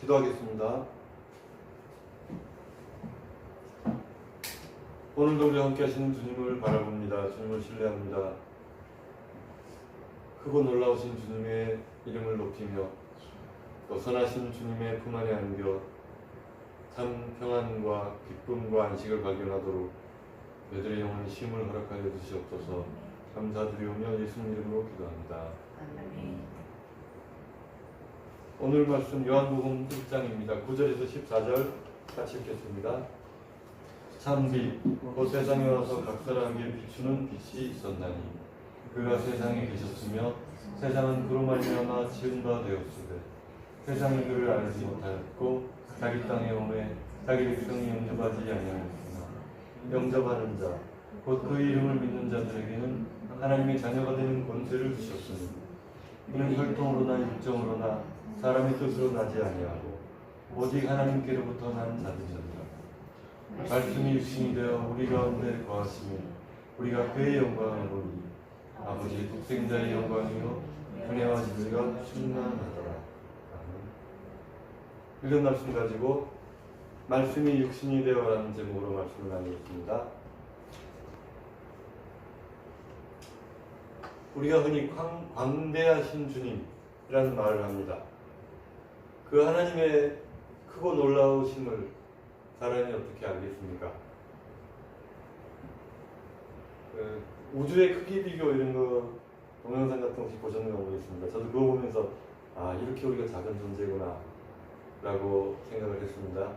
기도하겠습니다. 오늘도 우리와 함께 하시는 주님을 바라봅니다. 주님을 신뢰합니다. 크고 놀라우신 주님의 이름을 높이며 또 선하신 주님의 품 안에 안겨 참 평안과 기쁨과 안식을 발견하도록 저희들의 영혼의 쉼을 허락하여 주시옵소서. 감사드리오며 예수님 이름으로 기도합니다. 오늘 말씀 요한복음 1장입니다. 9절에서 14절 같이 읽겠습니다. 참비 곧 세상에 와서 각 사람에게 비추는 빛이 있었나니 그가 세상에 계셨으며 세상은 그로 말미암아 지은 바 되었으되 세상이 그를 알지 못하였고 자기 땅에 오매 자기 백성이 영접하지 아니하였으나 영접하는 자 곧 그 이름을 믿는 자들에게는 하나님의 자녀가 되는 권세를 주셨으니 이는 혈통으로나 육정으로나 사람의 뜻으로 나지 아니하고 오직 하나님께로부터 난 자들이니라. 말씀이 육신이 되어 우리 가운데 거하시며 우리가 그의 영광을 보니 아버지 독생자의 영광이요 은혜와 진리가 충만하더라. 읽은 말씀 가지고 말씀이 육신이 되어라는 제목으로 말씀을 나누겠습니다. 우리가 흔히 광대하신 주님이라는 말을 합니다. 그 하나님의 크고 놀라우심을 사람이 어떻게 알겠습니까? 우주의 크기 비교 이런 거 동영상 같은 거 혹시 보셨는가 모르겠습니다. 저도 그거 보면서 이렇게 우리가 작은 존재구나 라고 생각을 했습니다.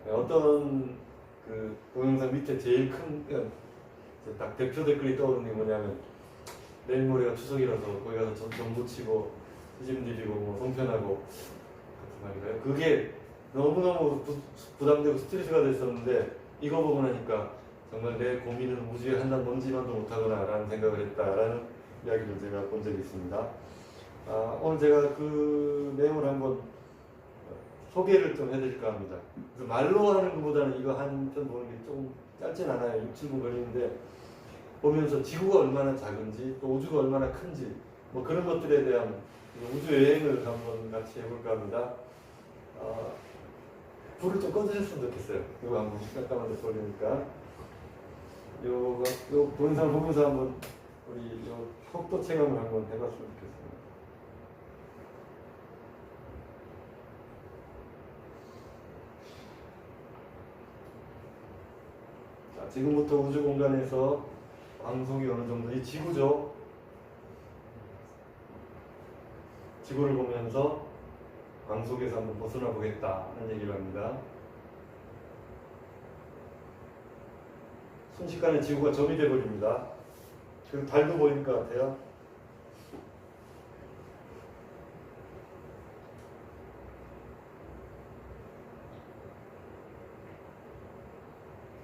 어떤 그 동영상 밑에 제일 큰 딱 대표 댓글이 떠오르는 게 뭐냐면 내일 모레가 추석이라서 거기 가서 전 부치고 시집들이고 뭐 송편하고 같은 말인가요? 그게 너무너무 부담되고 스트레스가 됐었는데 이거 보고 나니까 정말 내 고민은 우주에 한 단 먼지만도 못하구나 라는 생각을 했다라는 이야기를 제가 본 적이 있습니다. 오늘 제가 그 내용을 한번 소개를 좀 해드릴까 합니다. 그래서 말로 하는 것보다는 이거 한 편 보는 게 조금 짧진 않아요. 6, 7분 걸리는데 보면서 지구가 얼마나 작은지 또 우주가 얼마나 큰지 뭐 그런 것들에 대한 우주 여행을 한번 같이 해볼까 합니다. 불을 좀 꺼주셨으면 좋겠어요. 이거 한번 깜깜한데 돌리니까 요 동영상을 보면서 한번 우리 요 속도 체감을 한번 해봤으면 좋겠습니다. 자, 지금부터 우주 공간에서 광속이 어느 정도, 이 지구죠. 지구를 보면서 광속에서 한번 벗어나 보겠다 하는 얘기를 합니다. 순식간에 지구가 점이 되어버립니다. 그리고 달도 보일 것 같아요.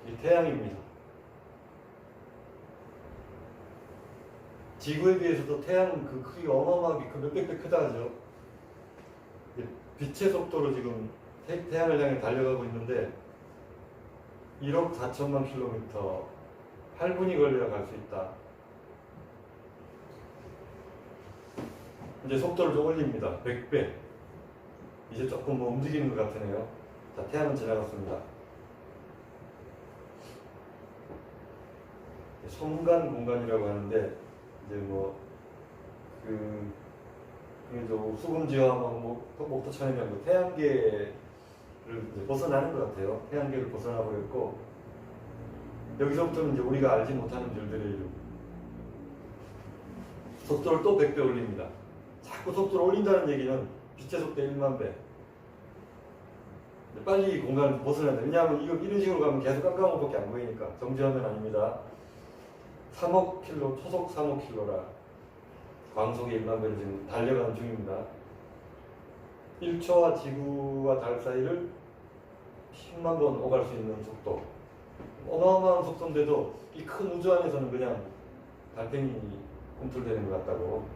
이 태양입니다. 지구에 비해서도 태양은 그 크기가 어마어마하게 몇백 배 크다 하죠. 빛의 속도로 지금 태양을 향해 달려가고 있는데 1억 4천만 킬로미터 8분이 걸려야 갈 수 있다. 이제 속도를 좀 올립니다. 100배. 이제 조금 뭐 움직이는 것 같으네요. 자, 태양은 지나갔습니다. সম간 공간이라고 하는데 이제 뭐 수금지와 목토천이라는 태양계를 이제 벗어나는 것 같아요. 태양계를 벗어나 버렸고 여기서부터는 이제 우리가 알지 못하는 별들의 이름. 속도를 또 100배 올립니다. 자꾸 속도를 올린다는 얘기는 빛의 속도 1만 배. 빨리 공간을 벗어나야 돼. 왜냐하면 이런 식으로 가면 계속 깜깜한 것밖에 안 보이니까. 정지하면 아닙니다. 3억 킬로, 초속 3억 킬로라 광속의 1만 배를 지금 달려가는 중입니다. 1초와 지구와 달 사이를 10만 번 오갈 수 있는 속도. 어마어마한 속도인데도 이 큰 우주 안에서는 그냥 달팽이 꿈틀대는 것 같다고.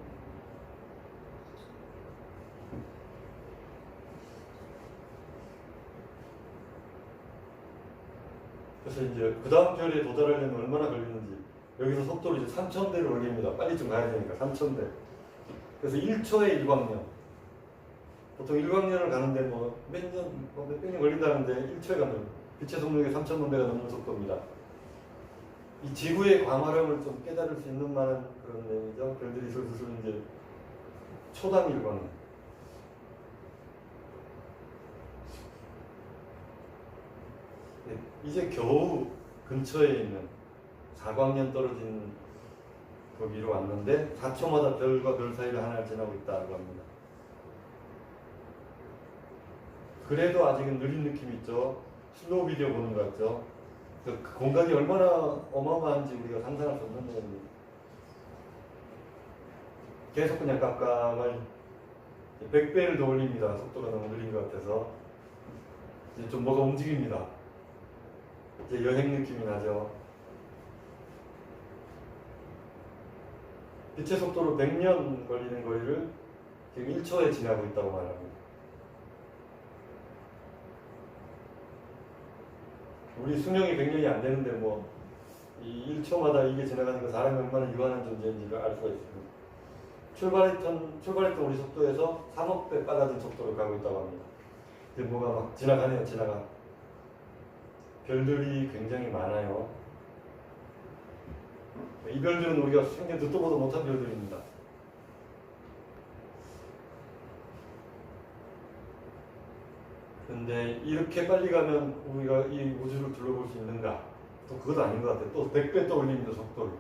그래서 이제 그 다음 별에 도달하려면 얼마나 걸리는지 여기서 속도를 이제 3000배를 올립니다. 빨리 좀 가야 되니까 3000배. 그래서 1초에 1광년. 보통 일광년을 가는데 뭐 몇 년, 몇백 년 걸린다는데 1초에 가면 빛의 속력이 3,000만 배가 넘는 속도입니다. 이 지구의 광활함을 좀 깨달을 수 있는 만한 그런 내용이죠. 별들이 슬슬 이제 초당 일광년. 이제 겨우 근처에 있는 4광년 떨어진 거기로 왔는데 4초마다 별과 별 사이를 하나를 지나고 있다고 합니다. 그래도 아직은 느린 느낌이 있죠. 슬로우 비디오 보는 것 같죠. 그 공간이 얼마나 어마어마한지 우리가 상상할 수 없는 내용입니다. 계속 그냥 깜깜한 100배를 더 올립니다. 속도가 너무 느린 것 같아서 이제 좀 뭐가 움직입니다. 이제 여행 느낌이 나죠. 빛의 속도로 100년 걸리는 거리를 지금 1초에 지나고 있다고 말합니다. 우리 수명이 100년이 안 되는데 뭐 이 1초마다 이게 지나가니까 사람이 얼마나 유한한 존재인지를 알 수가 있습니다. 출발했던 우리 속도에서 3억 배 빨라진 속도로 가고 있다고 합니다. 이제 뭐가 막 지나가네요. 지나가. 별들이 굉장히 많아요. 이 별들은 우리가 생전 듣도 보도 못한 별들입니다. 근데 이렇게 빨리 가면 우리가 이 우주를 둘러볼 수 있는가? 또 그것도 아닌 것 같아요. 또 100배 또 올립니다. 속도를.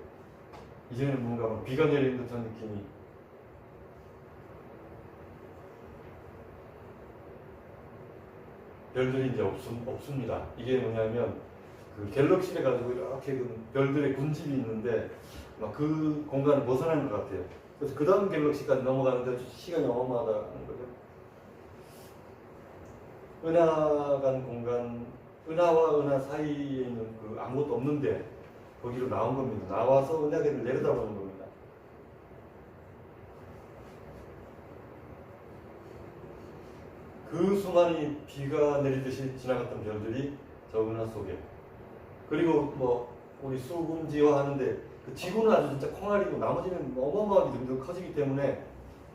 이제는 뭔가 막 비가 내리는 듯한 느낌이. 별들이 이제 없습니다. 이게 뭐냐면 그 갤럭시를 가지고 이렇게 그 별들의 군집이 있는데 막 그 공간을 벗어나는 것 같아요. 그래서 그 다음 갤럭시까지 넘어가는데 시간이 어마어마하다는 거죠. 은하 간 공간, 은하와 은하 사이에 있는 그 아무것도 없는데 거기로 나온 겁니다. 나와서 은하계를 내려다보는 겁니다. 그 수많이 비가 내리듯이 지나갔던 별들이 저 은하 속에. 그리고 뭐 우리 수금지화 하는데 그 지구는 아주 진짜 콩알이고 나머지는 어마어마하게 좀 더 커지기 때문에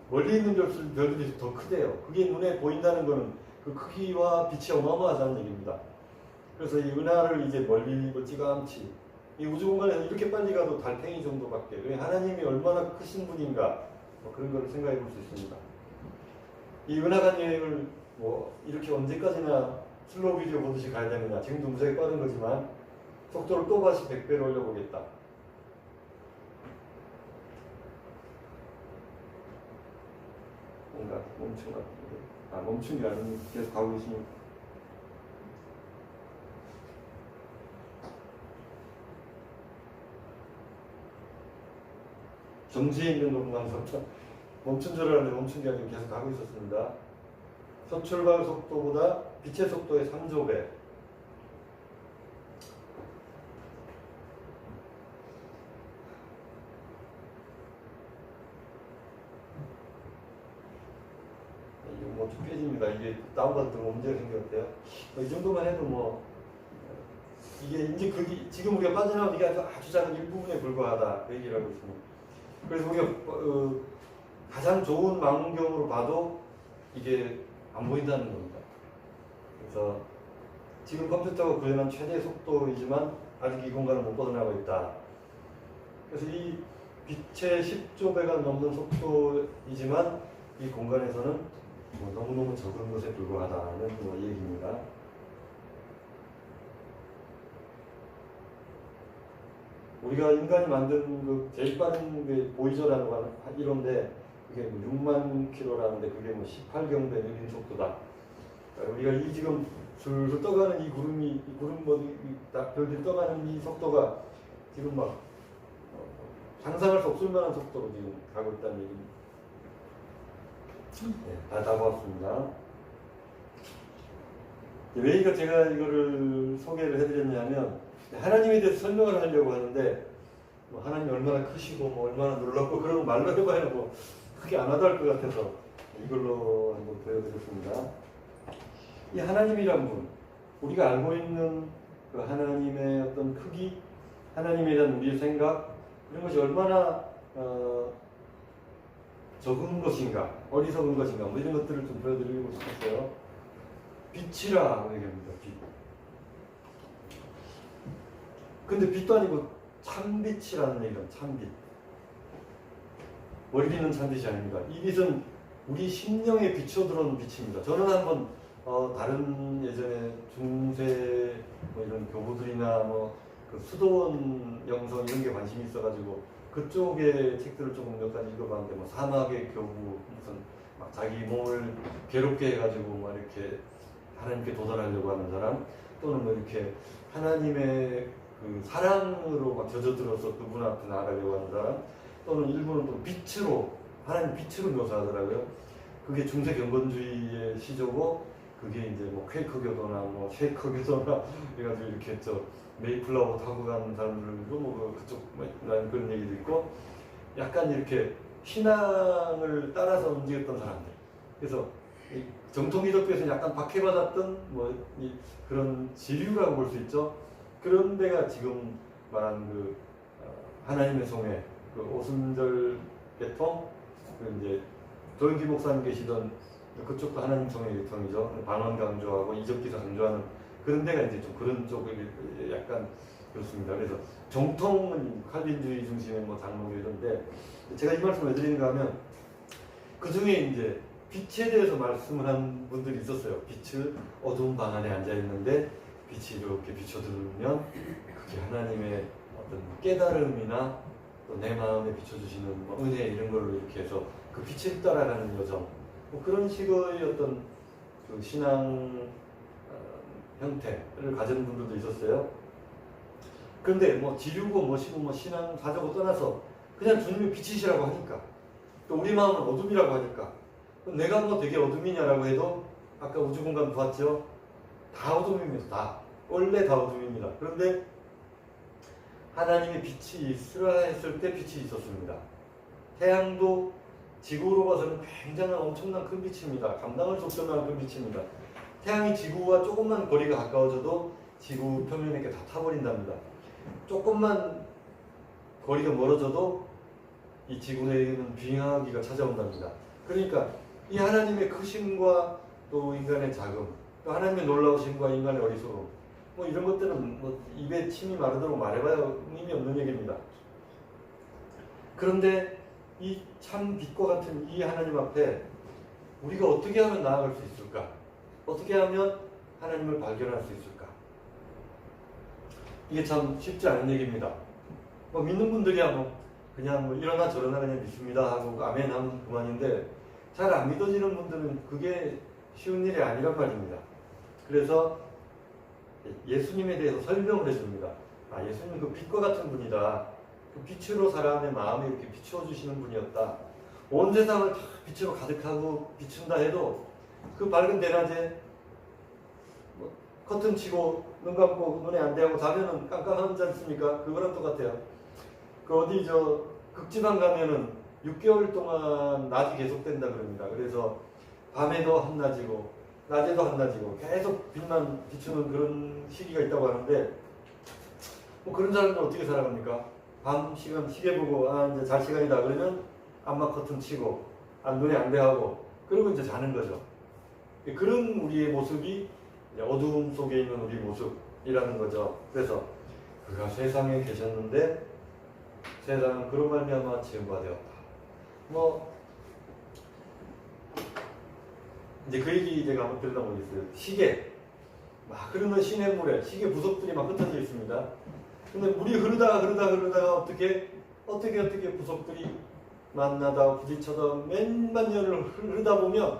멀리 있는 별들이 더 크대요. 그게 눈에 보인다는 거는 그 크기와 빛이 어마어마하다는 얘기입니다. 그래서 이 은하를 이제 멀리 멀찌감치 이 우주 공간에서 이렇게 빨리 가도 달팽이 정도밖에. 하나님이 얼마나 크신 분인가 뭐 그런 걸 생각해 볼 수 있습니다. 이 은하간 여행을 뭐 이렇게 언제까지나 슬로우 비디오 보듯이 가야 되느냐. 지금도 무지하게 빠른 거지만 속도를 또 다시 100배로 올려보겠다. 뭔가 멈춘 것 같은데. 멈춘 게 아니고 계속 가고 계시니까. 정지해 있는 것만서 멈춘 줄 알았는데 멈춘 게 아니고 계속 가고 있었습니다. 첫 출발 속도보다 빛의 속도의 3조 배. 이게 뭐좀 깨집니다. 이게 다운받을 때 문제가 생겼대요. 이 정도만 해도 뭐 이게 이제 그게 지금 우리가 빠져나온 이게 아주 작은 일부분에 불과하다 그 얘기를 하고 있습니다. 그래서 우리가 가장 좋은 망원경으로 봐도 이게 안 보인다는 겁니다. 그래서 지금 컴퓨터가 구현한 최대 속도이지만 아직 이 공간을 못 벗어나고 있다. 그래서 이 빛의 10조 배가 넘는 속도이지만 이 공간에서는 뭐 너무너무 적은 것에 불과하다는 뭐 얘기입니다. 우리가 인간이 만든 그 제일 빠른 그 보이저라는 거 이론데 그게 뭐 6만 킬로라는데 그게 뭐 18경배 느린 속도다. 우리가 이 지금 줄줄 떠가는 이 구름 별들이 떠가는 이 속도가 지금 막 상상할 수 없을 만한 속도로 지금 가고 있다는 얘기입니다. 네, 다 보았습니다. 왜 이거 제가 이거를 소개를 해드렸냐면 하나님에 대해서 설명을 하려고 하는데 뭐 하나님이 얼마나 크시고 뭐 얼마나 놀랍고 그런 거 말로 해봐야 뭐 크게 안 와닿을 것 같아서 이걸로 한번 보여드렸습니다. 이 하나님이란 분, 우리가 알고 있는 그 하나님의 어떤 크기, 하나님에 대한 우리의 생각 이런 것이 얼마나 적은 것인가, 어리석은 것인가, 뭐 이런 것들을 좀 보여드리고 싶었어요. 빛이라 얘기합니다. 빛. 근데 빛도 아니고 참빛이라는 얘기가 참빛. 머리 빛은 참빛이 아닙니다. 이 빛은 우리 심령에 비춰들어오는 빛입니다. 저는 한번 다른 예전에 중세 뭐 이런 교부들이나 뭐 그 수도원 영성 이런 게 관심이 있어가지고 그쪽의 책들을 조금 몇 가지 읽어봤는데 뭐 사막의 교부 무슨 막 자기 몸을 괴롭게 해가지고 막 이렇게 하나님께 도달하려고 하는 사람 또는 뭐 이렇게 하나님의 그 사랑으로 막 젖어들어서 그분 앞에 나아가려고 하는 사람 또는 일부는 또 빛으로 하나님 빛으로 묘사하더라고요. 그게 중세 경건주의의 시조고 그게 이제 뭐 퀘이커 교도나 뭐 쉐이커 교도나 해가지고 이렇게 저 메이플라워 타고 가는 사람들도 뭐 그쪽 뭐 그런 얘기도 있고 약간 이렇게 신앙을 따라서 움직였던 사람들. 그래서 정통 기독교에서 약간 박해받았던 뭐 그런 지류라고 볼 수 있죠. 그런 데가 지금 말한 그 하나님의 송해, 그 오순절 계통, 그 이제 조영기 목사님 계시던 그쪽도 하나님 송해 계통이죠. 반원 강조하고 이적기사 강조하는 그런 데가 이제 좀 그런 쪽에 약간 그렇습니다. 그래서 정통은 칼빈주의 중심의 뭐 장로교 이런데 제가 이 말씀을 왜 드리는가 하면 그 중에 이제 빛에 대해서 말씀을 한 분들이 있었어요. 빛을 어두운 방 안에 앉아 있는데 빛이 이렇게 비춰들면 그게 하나님의 어떤 깨달음이나 또 내 마음에 비춰주시는 뭐 은혜 이런 걸로 이렇게 해서 그 빛을 따라가는 여정 뭐 그런 식의 어떤 그 신앙 형태를 가진 분들도 있었어요. 그런데 뭐 지류고 뭐시고 뭐 신앙 사자고 떠나서 그냥 주님의 빛이시라고 하니까 또 우리 마음은 어둠이라고 하니까 내가 뭐 되게 어둠이냐라고 해도 아까 우주공간 보았죠? 다 어둠입니다. 다. 원래 다 어둠입니다. 그런데 하나님의 빛이 있으라 했을 때 빛이 있었습니다. 태양도 지구로 봐서는 굉장한 엄청난 큰 빛입니다. 감당할 수 없을 만한 큰 빛입니다. 태양이 지구와 조금만 거리가 가까워져도 지구 표면에 이렇게 다 타버린답니다. 조금만 거리가 멀어져도 이 지구에는 빙하기가 찾아온답니다. 그러니까 이 하나님의 크심과 또 인간의 작음, 또 하나님의 놀라우심과 인간의 어리석음, 뭐 이런 것들은 뭐 입에 침이 마르도록 말해봐야 의미 없는 얘기입니다. 그런데 이 참 빛과 같은 이 하나님 앞에 우리가 어떻게 하면 나아갈 수 있을까? 어떻게 하면 하나님을 발견할 수 있을까? 이게 참 쉽지 않은 얘기입니다. 뭐 믿는 분들이야 뭐 그냥 뭐 이러나 저러나 그냥 믿습니다 하고 아멘 하면 그만인데 잘 안 믿어지는 분들은 그게 쉬운 일이 아니란 말입니다. 그래서 예수님에 대해서 설명을 해줍니다. 아, 예수님은 그 빛과 같은 분이다. 그 빛으로 사람의 마음에 이렇게 비추어 주시는 분이었다. 온 세상을 다 빛으로 가득하고 비춘다 해도 그 밝은 대낮에 뭐 커튼 치고 눈 감고 눈에 안 대하고 자면은 깜깜하지 않습니까? 그거랑 똑같아요. 그 어디 저 극지방 가면은 6개월 동안 낮이 계속된다 그럽니다. 그래서 밤에도 한낮이고 낮에도 한낮이고 계속 빛만 비추는 그런 시기가 있다고 하는데 뭐 그런 사람들은 어떻게 살아갑니까? 밤 시간 시계 보고 아 이제 잘 시간이다 그러면 암막 커튼 치고 눈에 안 대하고 그리고 이제 자는 거죠. 그런 우리의 모습이 어두움 속에 있는 우리 모습이라는 거죠. 그래서 그가 세상에 계셨는데 세상은 그로 말미암아 지음바 되었다. 뭐 이제 그 얘기 제가 한번 들으려고 있어요. 시계 막 흐르는 시냇물에 시계 부속들이 막 흩어져 있습니다. 근데 물이 흐르다가 어떻게 부속들이 만나다 부딪혀서 몇만 년을 흐르다 보면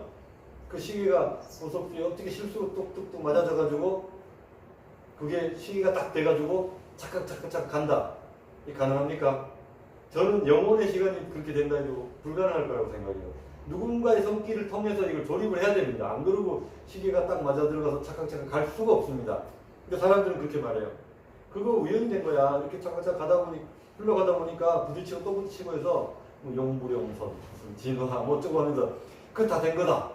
그 시계가 부속들이 어떻게 실수로 뚝뚝뚝 맞아져가지고 그게 시계가 딱 돼가지고 착착착착 간다. 이게 가능합니까? 저는 영혼의 시간이 그렇게 된다 해도 불가능할 거라고 생각해요. 누군가의 손길을 통해서 이걸 조립을 해야 됩니다. 안 그러고 시계가 딱 맞아 들어가서 착각착각 갈 수가 없습니다. 근데 사람들은 그렇게 말해요. 그거 우연히 된 거야. 이렇게 착각착각 흘러가다 보니까 부딪히고 또 부딪히고 해서 뭐 용불용선, 진화 뭐 어쩌고 하면서 그거 다 된 거다.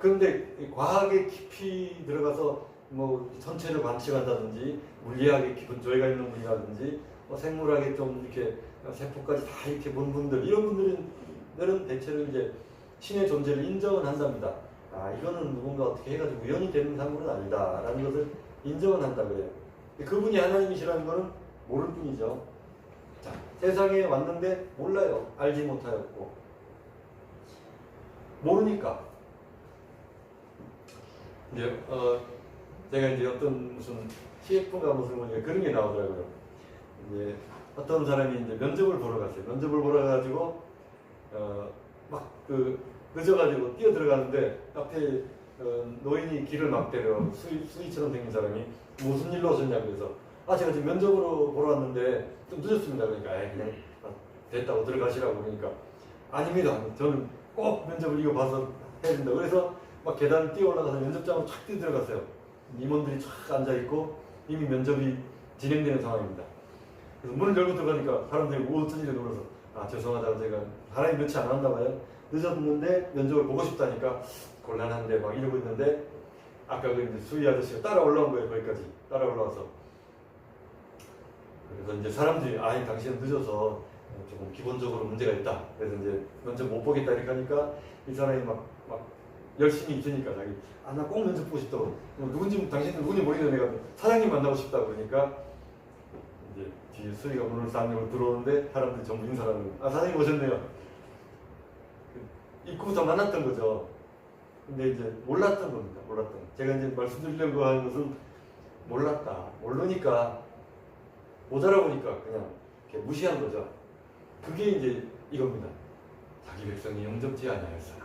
그런데 과학에 깊이 들어가서 뭐 전체를 관측한다든지 물리학에 깊은 조예가 있는 분이라든지 뭐 생물학에 좀 이렇게 세포까지 다 이렇게 본 분들, 이런 분들은 대체로 이제 신의 존재를 인정은 한답니다. 아, 이거는 누군가 어떻게 해가지고 우연히 되는 사물은 아니다라는 것을 인정은 한다 그래요. 그분이 하나님이시라는 거는 모를 뿐이죠. 자, 세상에 왔는데 몰라요. 알지 못하였고. 모르니까. 이제, 제가 이제 어떤 무슨 CF가 무슨 뭐냐 그런 게 나오더라고요. 이제 어떤 사람이 이제 면접을 보러 갔어요. 면접을 보러 가지고, 막 늦어가지고 뛰어 들어가는데 앞에 노인이 길을 막대려 수위처럼 생긴 사람이 무슨 일로 오셨냐고 그래서 제가 지금 면접으로 보러 왔는데 좀 늦었습니다. 그러니까 그냥 됐다고 들어가시라고 그러니까 아닙니다. 저는 꼭 면접을 이거 봐서 해야 된다. 그래서 막 계단 뛰어 올라가서 면접장으로 촥 뛰어 들어갔어요. 임원들이 촥 앉아있고 이미 면접이 진행되는 상황입니다. 그래서 문을 열고 들어가니까 사람들이 어쩐 일에 놀라서 죄송하다고 제가 바람이 며칠 안 왔나 봐요. 늦었는데 면접을 보고 싶다니까 곤란한데 막 이러고 있는데 아까 그 이제 수위 아저씨가 따라 올라온 거예요. 거기까지 따라 올라와서 그래서 이제 사람들이 당신은 늦어서 조금 기본적으로 문제가 있다. 그래서 이제 면접 못 보겠다 이렇게 하니까 이 사람이 막 열심히 있으니까 자기 나 꼭 면접 보고 싶다고 누군지 당신은 누군지 모르겠는데 내가 사장님 만나고 싶다고 그러니까 이제 뒤에 수위가 문을 싹 열고 들어오는데 사람들이 전부 인사하는 사장님 오셨네요. 입구부터 만났던 거죠. 근데 이제 몰랐던 겁니다. 제가 이제 말씀드리려고 하는 것은 몰랐다. 모르니까 못 알아보니까 그냥 이렇게 무시한 거죠. 그게 이제 이겁니다. 자기 백성이 영접지 아니하였으나.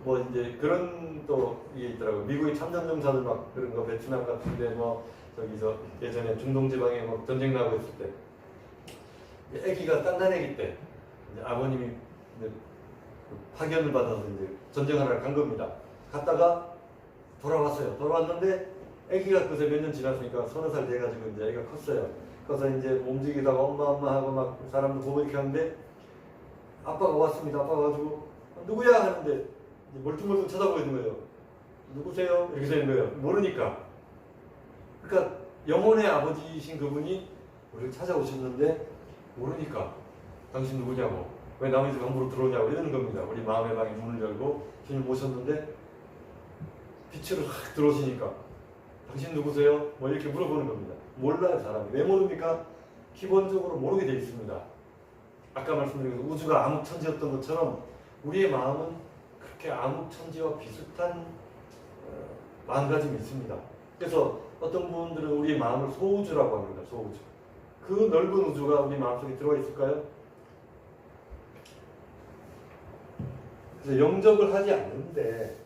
뭐 이제 그런 또 이게 있더라고요. 미국의 참전용사들 막 그런 거 베트남 같은데 예전에 중동 지방에 뭐 전쟁 나고 있을 때 아기가 딴딴애기 때 이제 아버님이 이제 파견을 받아서 이제 전쟁하러 간 겁니다. 갔다가 돌아왔어요. 돌아왔는데 아기가 그새 몇 년 지났으니까 30살 돼가지고 이제 아기가 컸어요. 그래서 이제 움직이다가 엄마 하고 막 사람들 보고 이렇게 하는데 아빠가 왔습니다. 아빠가 와가지고 누구야 하는데 이제 멀뚱멀뚱 쳐다보이는 거예요. 누구세요? 이렇게 되는 거예요. 모르니까. 그러니까 영혼의 아버지이신 그분이 우리를 찾아오셨는데 모르니까 당신 누구냐고 왜 남의 집 함부로 들어오냐고 이러는 겁니다. 우리 마음의 방에 문을 열고 주님 모셨는데 빛으로 확 들어오시니까 당신 누구세요? 뭐 이렇게 물어보는 겁니다. 몰라요 사람이. 왜 모릅니까? 기본적으로 모르게 돼 있습니다. 아까 말씀드린 것처럼 우주가 암흑천지였던 것처럼 우리의 마음은 그렇게 암흑천지와 비슷한 마음가짐이 있습니다. 그래서 어떤 분들은 우리의 마음을 소우주라고 합니다. 소우주. 그 넓은 우주가 우리 마음속에 들어와 있을까요? 그래서 영접을 하지 않는데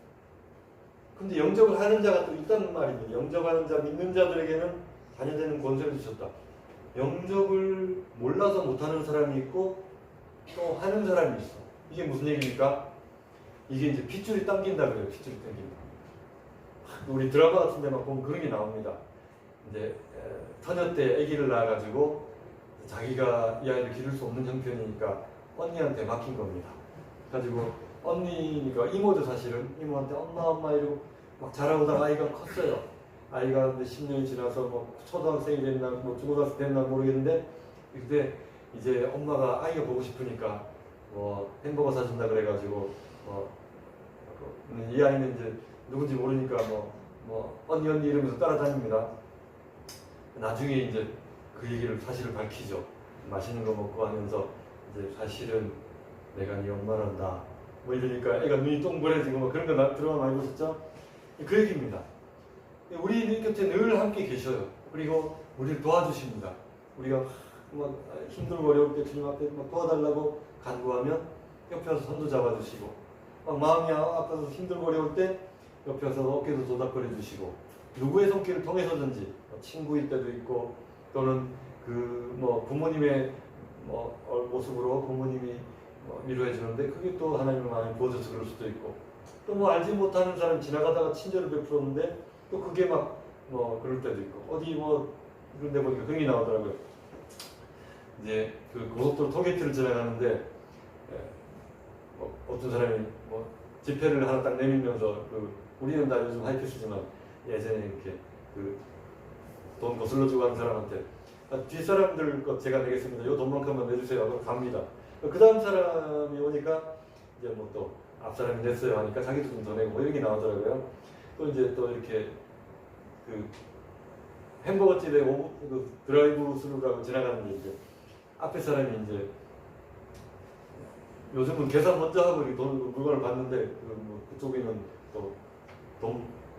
근데 영접을 하는 자가 또 있다는 말입니다. 영접하는 자, 믿는 자들에게는 자녀되는 권세를 주셨다. 영접을 몰라서 못하는 사람이 있고 또 하는 사람이 있어. 이게 무슨 얘기입니까? 이게 이제 핏줄이 당긴다 그래요. 핏줄이 당긴다. 우리 드라마 같은 데 막 보면 그런 게 나옵니다. 이제 처녀 때 아기를 낳아가지고 자기가 이 아이를 기를 수 없는 형편이니까 언니한테 맡긴 겁니다. 가지고 언니가 이모죠 사실은. 이모한테 엄마 이러고 막 자라오다가 아이가 컸어요. 아이가 근데 10년이 지나서 뭐 초등학생이 됐나 뭐 중고등학생 됐나 모르겠는데 그때 이제 엄마가 아이가 보고 싶으니까 뭐 햄버거 사준다 그래가지고 이 아이는 이제 누군지 모르니까 뭐 언니 이러면서 따라다닙니다. 나중에 이제 그 얘기를 사실을 밝히죠. 맛있는 거 먹고 하면서 이제 사실은 내가 네 엄마란다. 뭐 이러니까 애가 눈이 동그래지고 뭐 그런 거 드라마 많이 보셨죠? 그 얘기입니다. 우리 곁에 늘 함께 계셔요. 그리고 우리를 도와주십니다. 우리가 뭐 힘들고 어려울 때 주님 앞에 막 도와달라고 간구하면 옆에서 손도 잡아주시고 막 마음이 아파서 힘들고 어려울 때 옆에서 어깨도 도닥거려 주시고 누구의 손길을 통해서든지 친구일 때도 있고 또는 부모님의 모습으로 부모님이 위로해 주는데 그게 또 하나님의 마음에 부어져서 그럴 수도 있고 또 알지 못하는 사람 지나가다가 친절을 베풀었는데 또 그게 그럴 때도 있고 어디 그런 데 보니까 그런 게 나오더라고요. 이제 그 고속도로 톨게이트를 지나가는데 어떤 사람이 지폐를 하나 딱 내밀면서 우리는 다 요즘 하이패스지만 예전에 이렇게 돈 거슬러 주고 하는 사람한테 뒷사람들 것 제가 내겠습니다. 요 돈만큼만 내주세요 하고 갑니다. 그 다음 사람이 오니까 이제 뭐 또 앞사람이 냈어요 하니까 자기도 좀 더 내고 뭐 이런 게 나오더라고요. 또 이제 또 이렇게 그 햄버거집에 그 드라이브 스루라고 지나가는데 이제 앞에 사람이 이제 요즘은 계산 먼저 하고 이렇게 물건을 받는데 뭐 그쪽에는 또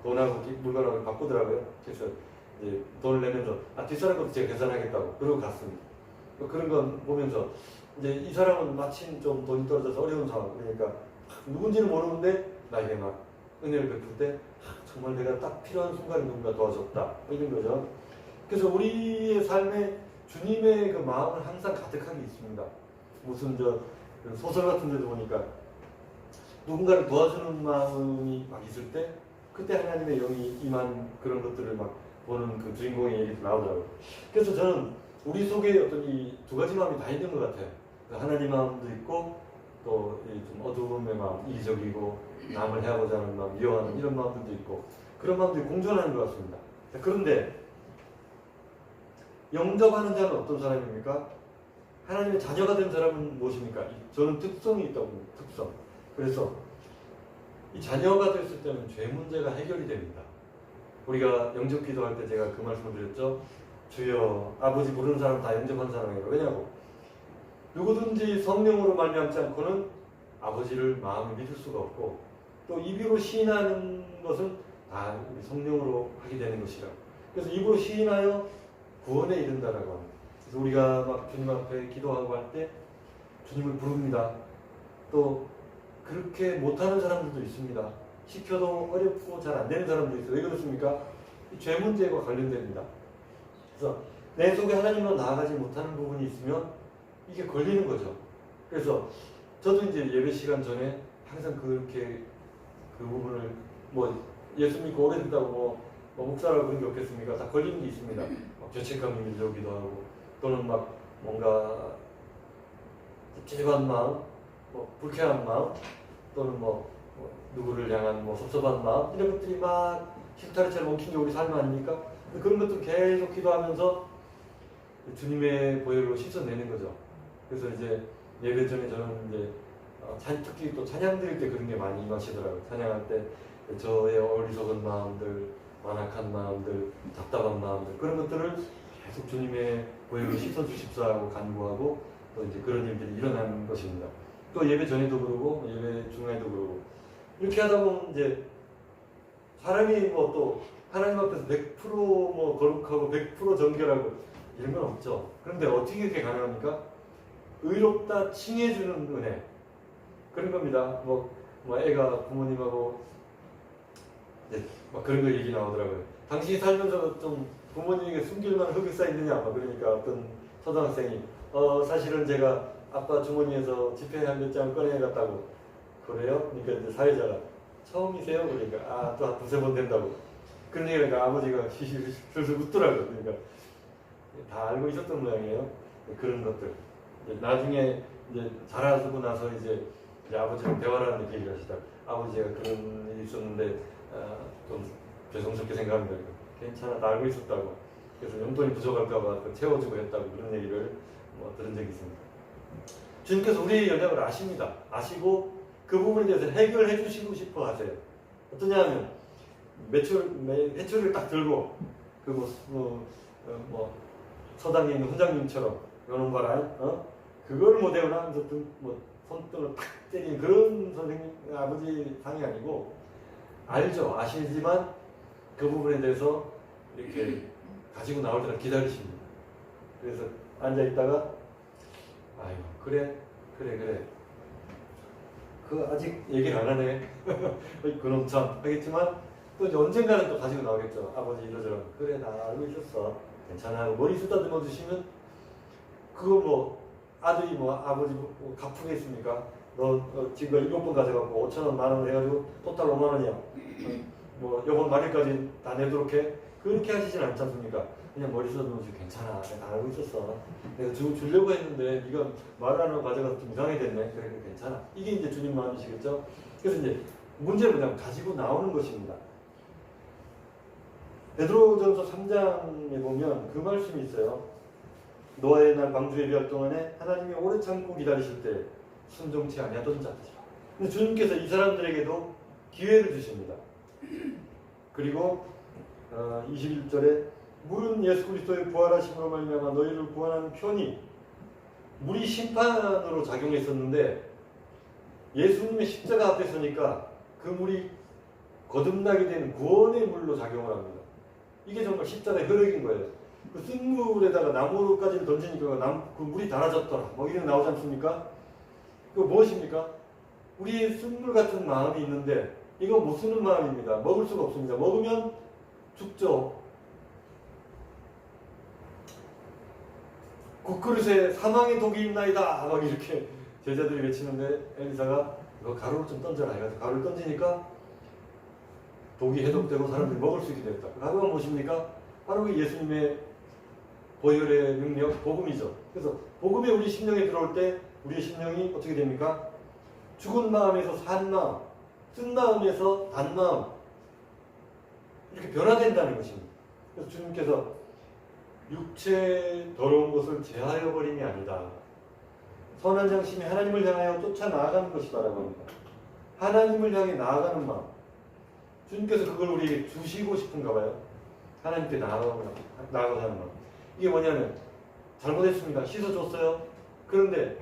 돈하고 물건하고 바꾸더라고요. 그래서 이제 돈을 내면서 뒷사람 것도 제가 계산하겠다고 그러고 갔습니다. 그런 건 보면서 이제 이 사람은 마침 좀 돈이 떨어져서 어려운 상황, 그러니까 누군지는 모르는데 나에게 막 은혜를 베풀 때 정말 내가 딱 필요한 순간에 누군가 도와줬다 이런 거죠. 그래서 우리의 삶에 주님의 그 마음을 항상 가득하게 있습니다. 무슨 소설 같은 데도 보니까 누군가를 도와주는 마음이 막 있을 때 그때 하나님의 영이 임한 그런 것들을 막 보는 그 주인공의 얘기도 나오더라고요. 그래서 저는 우리 속에 어떤 이 두 가지 마음이 다 있는 것 같아요. 하나님 마음도 있고 또 좀 어두움의 마음, 이기적이고 남을 해하고자 하는 마음, 미워하는 이런 마음들도 있고 그런 마음들이 공존하는 것 같습니다. 그런데 영접하는 자는 어떤 사람입니까? 하나님의 자녀가 된 사람은 무엇입니까? 저는 특성이 있다고 봅니다. 특성. 그래서 이 자녀가 됐을 때는 죄 문제가 해결이 됩니다. 우리가 영접 기도할 때 제가 그 말씀을 드렸죠. 주여 아버지 부르는 사람 다 영접한 사람이에요. 왜냐고? 누구든지 성령으로 말미암지 않고는 아버지를 마음에 믿을 수가 없고 또 입으로 시인하는 것은 다 성령으로 하게 되는 것이라. 그래서 입으로 시인하여 구원에 이른다라고 합니다. 그래서 우리가 막 주님 앞에 기도하고 할 때 주님을 부릅니다. 또 그렇게 못하는 사람들도 있습니다. 시켜도 어렵고 잘 안 되는 사람도 있어요. 왜 그렇습니까? 이 죄 문제와 관련됩니다. 그래서 내 속에 하나님으로 나아가지 못하는 부분이 있으면 이게 걸리는 거죠. 그래서 저도 이제 예배 시간 전에 항상 그렇게 그 부분을 뭐 예수 믿고 오래됐다고 뭐 목사라고 그런 게 없겠습니까? 다 걸리는 게 있습니다. 죄책감이 밀려오기도 하고 또는 막 뭔가 찝찝한 마음, 불쾌한 마음 또는 누구를 향한 섭섭한 마음 이런 것들이 막 실타래처럼 엉킨 게 우리 삶 아닙니까? 그런 것들 계속 기도하면서 주님의 보혈로 씻어내는 거죠. 그래서 이제 예배 전에 저는 이제 특히 또 찬양 드릴 때 그런 게 많이 임하시더라고요. 찬양할 때 저의 어리석은 마음들, 완악한 마음들, 답답한 마음들 그런 것들을 계속 주님의 보혈로 씻어주십사 하고 간구하고 또 이제 그런 일들이 일어나는 것입니다. 또 예배 전에도 그러고 예배 중에도 그러고 이렇게 하다 보면 이제 사람이 또 하나님 앞에서 100% 거룩하고 100% 정결하고 이런 건 없죠. 그런데 어떻게 그렇게 가능합니까? 의롭다 칭해주는 은혜 그런 겁니다. 애가 부모님하고 이제 그런 거 얘기 나오더라고요. 당신이 살면서 좀 부모님에게 숨길 만한 흑역사 있느냐? 그러니까 어떤 초등학생이 사실은 제가 아빠 주머니에서 지폐 몇 장을 꺼내갔다고. 그래요? 그러니까 이제 사회자가 처음이세요? 그러니까 또 한 두세 번 된다고. 그런 얘기가 아버지가 슬슬 웃더라고요. 그러니까 다 알고 있었던 모양이에요. 그런 것들. 이제 나중에 이제 자라고 나서 이제 아버지랑 대화를 하는 얘기를 하시다. 아버지가 그런 일이 있었는데 좀 죄송스럽게 생각합니다. 괜찮아, 다 알고 있었다고. 그래서 용돈이 부족할까봐 채워주고 했다고 그런 얘기를 들은 적이 있습니다. 주님께서 우리의 연약을 아십니다. 아시고 그 부분에 대해서 해결해 주시고 싶어 하세요. 어떠냐 하면 회초리를 딱 들고 서당에 있는 훈장님처럼 요놈 봐라, 그걸 못 외우나 하면서 손등을 탁 때리는 그런 선생님 아버지 상이 아니고 알죠. 아시지만 그 부분에 대해서 이렇게 가지고 나올 때까지 기다리십니다. 그래서 앉아있다가 아유 그래 그 아직 얘기를 안 하네 그놈 참 하겠지만 또 이제 언젠가는 또 가지고 나오겠죠. 아버지 이러저러 그래 나 알고 있었어 괜찮아 머리 쓰다듬어 주시면 그거 아들이 아버지 갚으겠습니까? 너 지금 7번 가져갖고 5,000원 만원 해가지고 토탈 5만원이야 요번 말일까지 다 내도록 해 그렇게 하시진 않지 않습니까? 그냥 머리 쓰다듬어 주시고 괜찮아 내가 알고 있었어 내가 주려고 했는데 네가 말을 안 하고 가져가서 좀 이상하게 됐네 그래 괜찮아 이게 이제 주님 마음이시겠죠? 그래서 이제 문제는 뭐냐면 가지고 나오는 것입니다. 베드로전서 3장에 보면 그 말씀이 있어요. 노아의 날 방주에 비할 동안에 하나님이 오래 참고 기다리실 때 순종치 아니하던 자들이라. 근데 주님께서 이 사람들에게도 기회를 주십니다. 그리고 21절에 물은 예수 그리스도의 부활하심으로 말미암아 너희를 구원하는 편이, 물이 심판으로 작용했었는데 예수님의 십자가 앞에 서니까 그 물이 거듭나게 되는 구원의 물로 작용을 합니다. 이게 정말 십자가의 혈액인 거예요. 그 쓴물에다가 나무까지를 던지니까 그 물이 달아졌더라, 뭐 이런 나오지 않습니까? 그거 무엇입니까? 우리의 쓴물 같은 마음이 있는데 이거 못 쓰는 마음입니다. 먹을 수가 없습니다. 먹으면 죽죠. 국그릇에 사망의 독이 있나이다 막 이렇게 제자들이 외치는데 엘리사가 이거 가루를 좀 던져라 해가지고 가루를 던지니까 독이 해독되고 사람들이 먹을 수 있게 됐다. 가루가 무엇입니까? 바로 예수님의 보혈의 능력, 복음이죠. 그래서 복음이 우리 심령에 들어올 때 우리의 심령이 어떻게 됩니까? 죽은 마음에서 산 마음, 쓴 마음에서 단 마음, 이렇게 변화된다는 것입니다. 그래서 주님께서 육체 더러운 것을 제하여 버림이 아니다. 선한 양심이 하나님을 향하여 쫓아 나아가는 것이다 라고 합니다. 하나님을 향해 나아가는 마음. 주님께서 그걸 우리에게 주시고 싶은가 봐요. 하나님께 나아가서 하는 마음. 이게 뭐냐면 잘못했습니다. 씻어줬어요. 그런데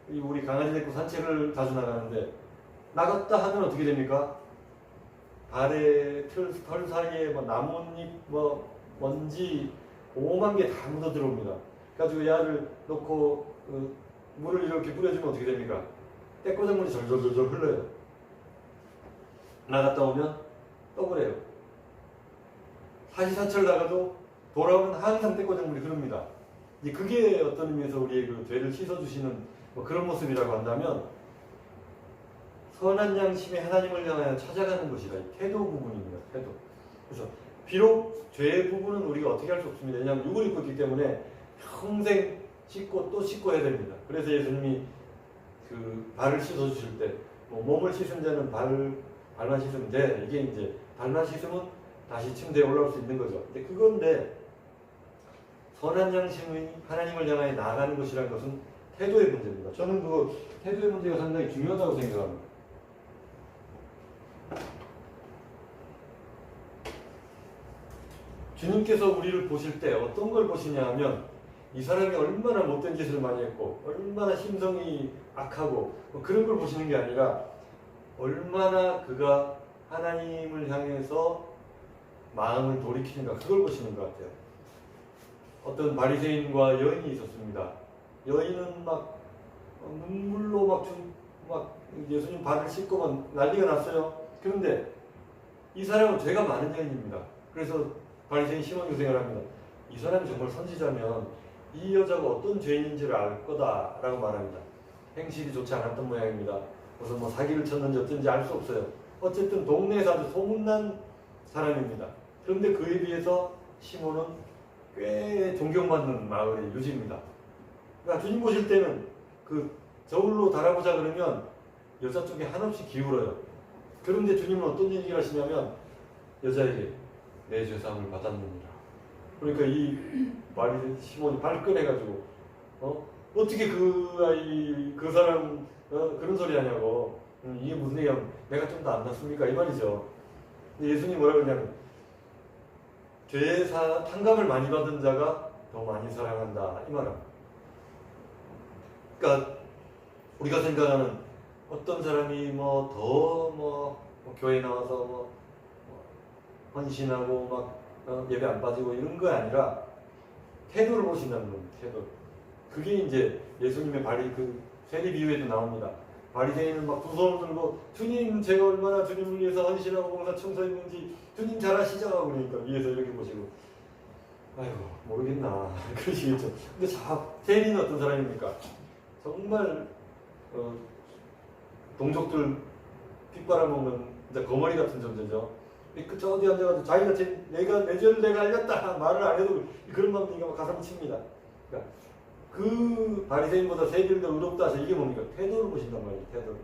우리 강아지 데리고 산책을 자주 나가는데 나갔다 하면 어떻게 됩니까? 발에 털 사이에 뭐 나뭇잎, 뭐 먼지, 오만 개 다 묻어 들어옵니다. 그래가지고 야를 놓고 물을 이렇게 뿌려주면 어떻게 됩니까? 떼꼬장물이 절절절절 흘러요. 나갔다 오면 또 그래요. 사시사철 나가도 돌아오면 항상 떼꼬장물이 흐릅니다. 이제 그게 어떤 의미에서 우리의 그 죄를 씻어주시는 뭐 그런 모습이라고 한다면 선한 양심이 하나님을 향하여 찾아가는 것이다. 이 태도 부분입니다. 태도. 그래서 비록 죄의 부분은 우리가 어떻게 할 수 없습니다. 왜냐하면 육을 입고 있기 때문에 평생 씻고 또 씻고 해야 됩니다. 그래서 예수님이 그 발을 씻어주실 때 뭐 몸을 씻은 자는 발만 씻으면 돼. 이게 이제 발만 씻으면 다시 침대에 올라올 수 있는 거죠. 근데 그건데 선한 양심이 하나님을 향하여 나아가는 것이라는 것은 태도의 문제입니다. 저는 그 태도의 문제가 상당히 중요하다고 생각합니다. 주님께서 우리를 보실 때 어떤 걸 보시냐 하면 이 사람이 얼마나 못된 짓을 많이 했고 얼마나 심성이 악하고 뭐 그런 걸 보시는 게 아니라 얼마나 그가 하나님을 향해서 마음을 돌이키는가, 그걸 보시는 것 같아요. 어떤 바리새인과 여인이 있었습니다. 여인은 막 눈물로 막 예수님 발을 씻고 막 난리가 났어요. 그런데 이 사람은 죄가 많은 여인입니다. 그래서 바리새인 시몬 교생을 합니다. 이 사람이 정말 선지자면 이 여자가 어떤 죄인인지를 알 거다라고 말합니다. 행실이 좋지 않았던 모양입니다. 무슨 뭐 사기를 쳤는지 어쩐지 알 수 없어요. 어쨌든 동네에서 아주 소문난 사람입니다. 그런데 그에 비해서 시몬은 꽤 존경받는 마을의 유지입니다. 그러니까 주님 보실 때는 그 저울로 달아보자 그러면 여자 쪽에 한없이 기울어요. 그런데 주님은 어떤 얘기를 하시냐면 여자에게 내 죄사함을 받았느니라. 그러니까 이 시몬이 발끈해가지고 어떻게 그 사람 그런 소리 하냐고, 이게 무슨 얘기야, 내가 좀 더 안 낫습니까 이 말이죠. 근데 예수님 뭐라고 그러냐면 죄사 탕감을 많이 받은 자가 더 많이 사랑한다 이 말은. 그러니까 우리가 생각하는 어떤 사람이 뭐 교회 나와서 헌신하고 막 예배 안 빠지고 이런 거 아니라 태도를 보신다는 겁니다. 태도. 그게 이제 예수님의 그 세리 비유에도 나옵니다. 바리새인은 막 두 손을 들고 주님 제가 얼마나 주님을 위해서 헌신하고 봉사 청소했는지 주님 잘 아시죠? 그러니까 위에서 이렇게 보시고 아이고 모르겠나 그러시겠죠. 근데 세리는 어떤 사람입니까? 정말 동족들 핏바라먹는 거머리 같은 존재죠. 저 어디 앉아가지고 자기가 내 죄를 내가 알렸다 말을 안 해도 그런 마음이니까 가슴 칩니다. 그러니까 그 바리새인보다 세리를 더 의롭다 해서 이게 뭡니까? 태도를 보신단 말이에요. 태도.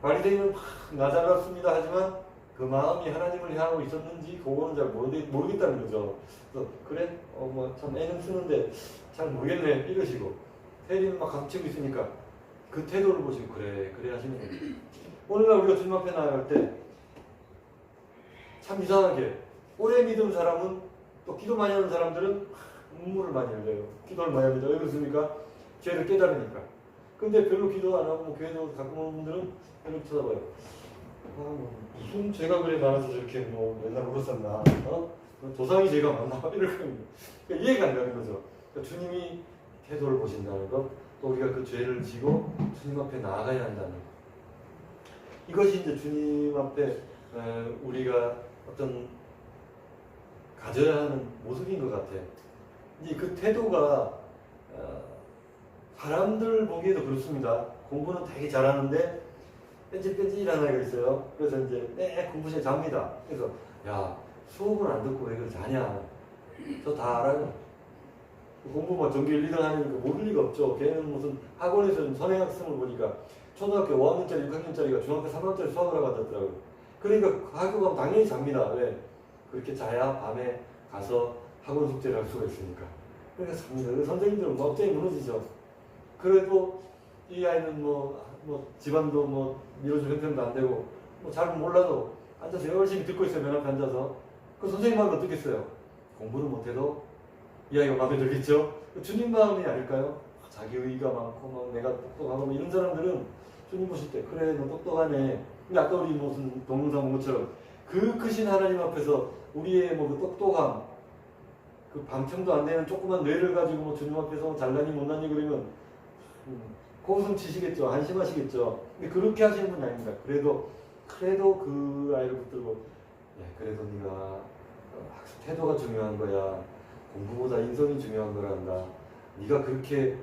바리새인은 막 나 잘났습니다 하지만 그 마음이 하나님을 향하고 있었는지 그거는 잘 모르겠다는 거죠. 그래서 그래? 뭐 참 애는 쓰는데 잘 모르겠네 이러시고 세리는 막 감치고 있으니까 그 태도를 보시고 그래 하시는 거예요. 오늘날 우리가 주님 앞에 나아갈 때 참 이상하게 오래 믿은 사람은 또 기도 많이 하는 사람들은 눈물을 많이 흘려요. 기도를 많이 합니다. 왜 그렇습니까? 죄를 깨달으니까. 근데 별로 기도 안 하고 교회도 가끔 오는 분들은 별로 쳐다봐요. 무슨 죄가 그래 많아서 저렇게 뭐 맨날 울었었나? 조상이 죄가 많나? 이럴 겁니다. 그러니까 이해가 안 가는 거죠. 그러니까 주님이 태도를 보신다는 것, 또 우리가 그 죄를 지고 주님 앞에 나아가야 한다는 것. 이것이 이제 주님 앞에 우리가 어떤 가져야 하는 모습인 것 같아요. 이제 그 태도가 사람들 보기에도 그렇습니다. 공부는 되게 잘하는데 뺀질뺀질한 아이가 있어요. 그래서 이제 공부 시간에 잡니다. 그래서 야 수업은 안 듣고 왜 그렇게 자냐? 저 다 알아요. 공부만 전교 1, 2등 하니까 모를 리가 없죠. 걔는 무슨 학원에서 선행학습을 보니까 초등학교 5학년짜리, 6학년짜리가 중학교 3학년짜리 수학을 하고 앉았더라고요. 그러니까 학교 가면 당연히 잡니다. 왜? 그렇게 자야 밤에 가서 학원 숙제를 할 수가 있으니까. 그러니까 잡니다. 선생님들은 뭐 업장이 무너지죠. 그래도 이 아이는 뭐 집안도 뭐 밀어줄 형편도 안 되고 뭐 잘 몰라도 앉아서 열심히 듣고 있어요. 맨 앞에 앉아서. 그 선생님 마음이 어떻겠어요? 공부를 못해도 이 아이가 마음에 들겠죠? 주님 마음이 아닐까요? 자기 의의가 많고 막 내가 똑똑하고 뭐 이런 사람들은 주님 보실 때 그래 너 똑똑하네. 근데 아까 우리 무슨 동영상 본 것처럼 그 크신 하나님 앞에서 우리의 뭐 그 똑똑함 그 방청도 안 되는 조그만 뇌를 가지고 뭐 주님 앞에서 잘나니 못나니 그러면 고웃음 치시겠죠. 한심하시겠죠. 근데 그렇게 하시는 분이 아닙니다. 그래도 그 아이를 붙들고 그래도 네가 학습 태도가 중요한 거야. 공부보다 인성이 중요한 거란다. 네가 그렇게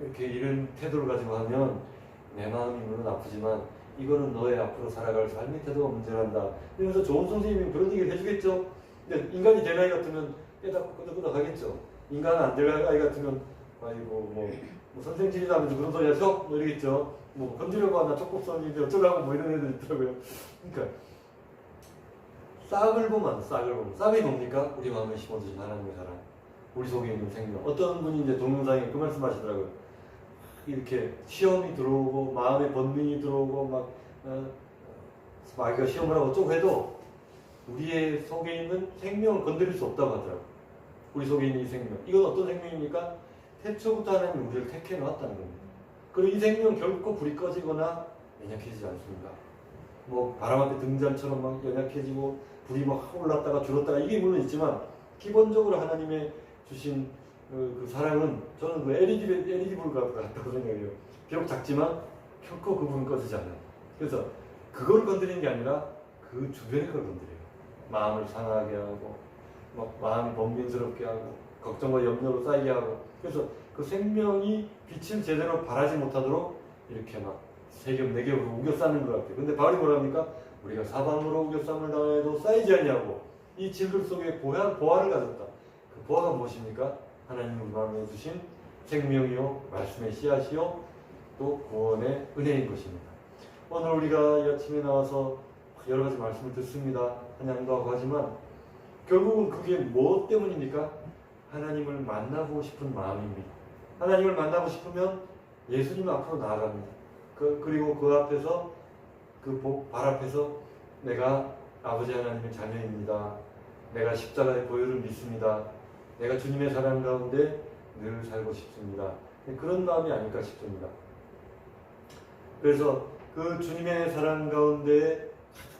이렇게 이런 태도를 가지고 하면 내 마음이 물론 아프지만 이거는 너의 앞으로 살아갈 삶의 태도가 문제란다. 그래서 좋은 선생님이 그런 얘기를 해주겠죠. 근데 인간이 된 아이 같으면 깨닫고 끄덕끄덕 하겠죠. 인간 안 될 아이 같으면 아이고 뭐 선생님이다 하면서 그런 소리 하죠? 뭐 이러겠죠. 뭐 건드려고 하나 촉법선인데 어쩌라고 뭐 이런 애들 있더라고요. 그러니까 싹을 보면 싹이 뭡니까? 우리 마음에 심어주신 하나님의 사랑, 우리 속에 있는 생명. 어떤 분이 이제 동영상에 그 말씀하시더라고요. 이렇게 시험이 들어오고 마음에 번민이 들어오고 막 마귀가 시험을 하고 어쩌고 해도 우리의 속에 있는 생명을 건드릴 수 없다고 하더라고요. 우리 속에 있는 이 생명. 이건 어떤 생명입니까? 태초부터 하나님이 우리를 택해 놓았다는 겁니다. 그리고 이 생명은 결코 불이 꺼지거나 연약해지지 않습니다. 뭐 바람 앞에 등잔처럼 막 연약해지고 불이 막 올랐다가 줄었다가 이게 물론 있지만 기본적으로 하나님의 주신 그 사랑은 저는 그 LED 불 같다고 생각해요. 비록 작지만 결코 그 불은 꺼지지 않아요. 그래서 그걸 건드리는 게 아니라 그 주변에 걸 건드려요. 마음을 상하게 하고 막 마음이 번민스럽게 하고 걱정과 염려로 쌓이게 하고 그래서 그 생명이 빛을 제대로 발하지 못하도록 이렇게 막 세 겹, 네 겹으로 우겨싸는 것 같아요. 근데 바울이 뭐라 합니까? 우리가 사방으로 우겨싸움을 당해도 쌓이지 않냐고 이 질들 속에 보화를 가졌다. 그 보화가 무엇입니까? 하나님이 우리 마음에 주신 생명이요 말씀의 씨앗이요 또 구원의 은혜인 것입니다. 오늘 우리가 이 아침에 나와서 여러 가지 말씀을 듣습니다. 찬양도 하고 하지만 결국은 그게 무엇 때문입니까? 하나님을 만나고 싶은 마음입니다. 하나님을 만나고 싶으면 예수님 앞으로 나아갑니다. 그리고 그 앞에서 그 발 앞에서 내가 아버지 하나님의 자녀입니다. 내가 십자가의 보혈을 믿습니다. 내가 주님의 사랑 가운데 늘 살고 싶습니다. 그런 마음이 아닐까 싶습니다. 그래서 그 주님의 사랑 가운데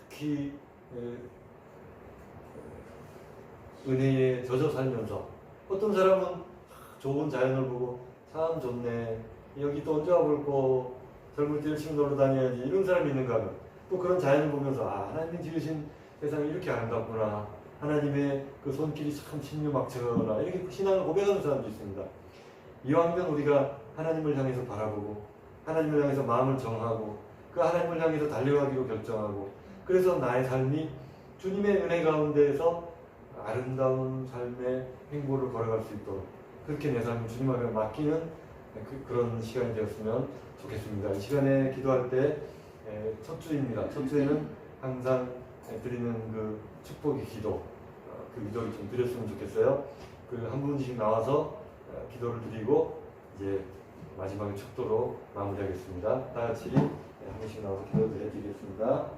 특히 은혜에 젖어 살면서 어떤 사람은 좋은 자연을 보고 참 좋네. 여기 또 언제 와볼고 젊을 때 열심히 놀러 다녀야지 이런 사람이 있는가 하면 또 그런 자연을 보면서 하나님이 지으신 세상이 이렇게 아름답구나. 하나님의 그 손길이 참 신묘막처나 이렇게 신앙을 고백하는 사람도 있습니다. 이왕이면 우리가 하나님을 향해서 바라보고 하나님을 향해서 마음을 정하고 그 하나님을 향해서 달려가기로 결정하고 그래서 나의 삶이 주님의 은혜 가운데에서 아름다운 삶의 행보를 걸어갈 수 있도록 그렇게 내 삶을 주님 앞에 맡기는 그런 시간이 되었으면 좋겠습니다. 이 시간에 기도할 때 첫 주입니다. 첫 주에는 항상 드리는 그 축복의 기도, 그 기도를 좀 드렸으면 좋겠어요. 그 한 분씩 나와서 기도를 드리고 이제 마지막에 축도로 마무리하겠습니다. 다 같이 한 분씩 나와서 기도를 해드리겠습니다.